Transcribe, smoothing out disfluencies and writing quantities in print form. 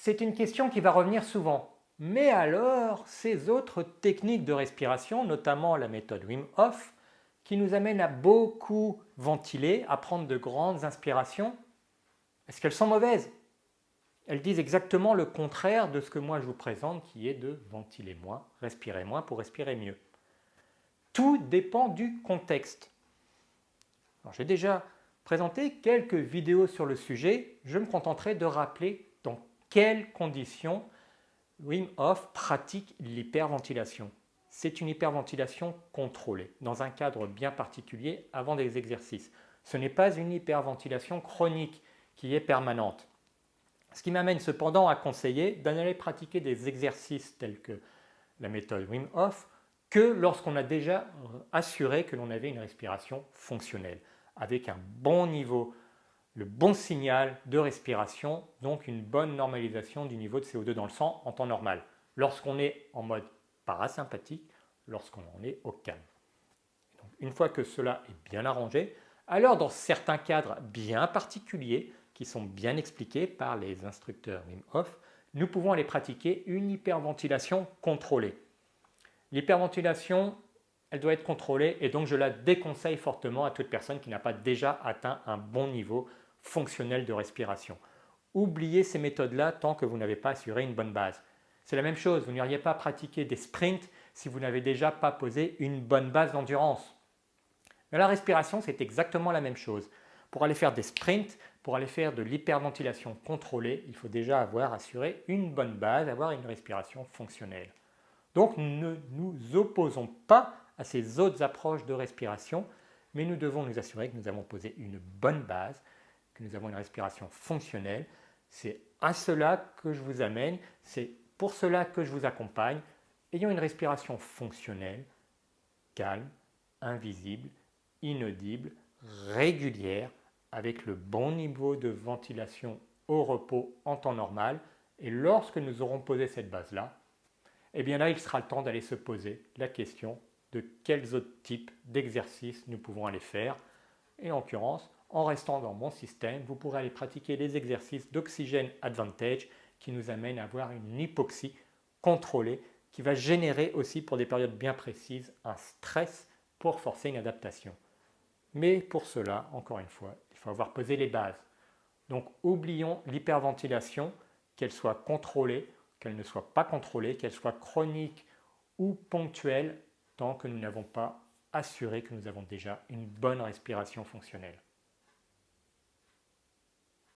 C'est une question qui va revenir souvent. Mais alors, ces autres techniques de respiration, notamment la méthode Wim Hof, qui nous amène à beaucoup ventiler, à prendre de grandes inspirations, est-ce qu'elles sont mauvaises? Elles disent exactement le contraire de ce que moi je vous présente, qui est de ventiler moins pour respirer mieux. Tout dépend du contexte. J'ai déjà présenté quelques vidéos sur le sujet, je me contenterai de rappeler dans quelles conditions Wim Hof pratique l'hyperventilation. C'est une hyperventilation contrôlée, dans un cadre bien particulier avant des exercices. Ce n'est pas une hyperventilation chronique qui est permanente. Ce qui m'amène cependant à conseiller d'aller pratiquer des exercices tels que la méthode Wim Hof que lorsqu'on a déjà assuré que l'on avait une respiration fonctionnelle, avec un bon niveau, le bon signal de respiration, donc une bonne normalisation du niveau de CO2 dans le sang en temps normal, lorsqu'on est en mode parasympathique, lorsqu'on en est au calme. Donc, une fois que cela est bien arrangé, alors dans certains cadres bien particuliers, qui sont bien expliqués par les instructeurs Wim Hof, nous pouvons aller pratiquer une hyperventilation contrôlée. L'hyperventilation, elle doit être contrôlée et donc je la déconseille fortement à toute personne qui n'a pas déjà atteint un bon niveau fonctionnel de respiration. Oubliez ces méthodes-là tant que vous n'avez pas assuré une bonne base. C'est la même chose, vous n'iriez pas pratiquer des sprints si vous n'avez déjà pas posé une bonne base d'endurance. Mais la respiration, c'est exactement la même chose. Pour aller faire des sprints, pour aller faire de l'hyperventilation contrôlée, il faut déjà avoir assuré une bonne base, avoir une respiration fonctionnelle. Donc nous ne nous opposons pas à ces autres approches de respiration, mais nous devons nous assurer que nous avons posé une bonne base, que nous avons une respiration fonctionnelle. C'est à cela que je vous amène, c'est pour cela que je vous accompagne. Ayons une respiration fonctionnelle, calme, invisible, inaudible, régulière, avec le bon niveau de ventilation au repos en temps normal. Et lorsque nous aurons posé cette base-là, eh bien là, il sera le temps d'aller se poser la question de quels autres types d'exercices nous pouvons aller faire. Et en l'occurrence, en restant dans mon système, vous pourrez aller pratiquer les exercices d'Oxygen Advantage qui nous amènent à avoir une hypoxie contrôlée qui va générer aussi pour des périodes bien précises un stress pour forcer une adaptation. Mais pour cela, encore une fois, il faut avoir posé les bases. Donc oublions l'hyperventilation, qu'elle soit contrôlée, qu'elle ne soit pas contrôlée, qu'elle soit chronique ou ponctuelle, tant que nous n'avons pas assuré que nous avons déjà une bonne respiration fonctionnelle.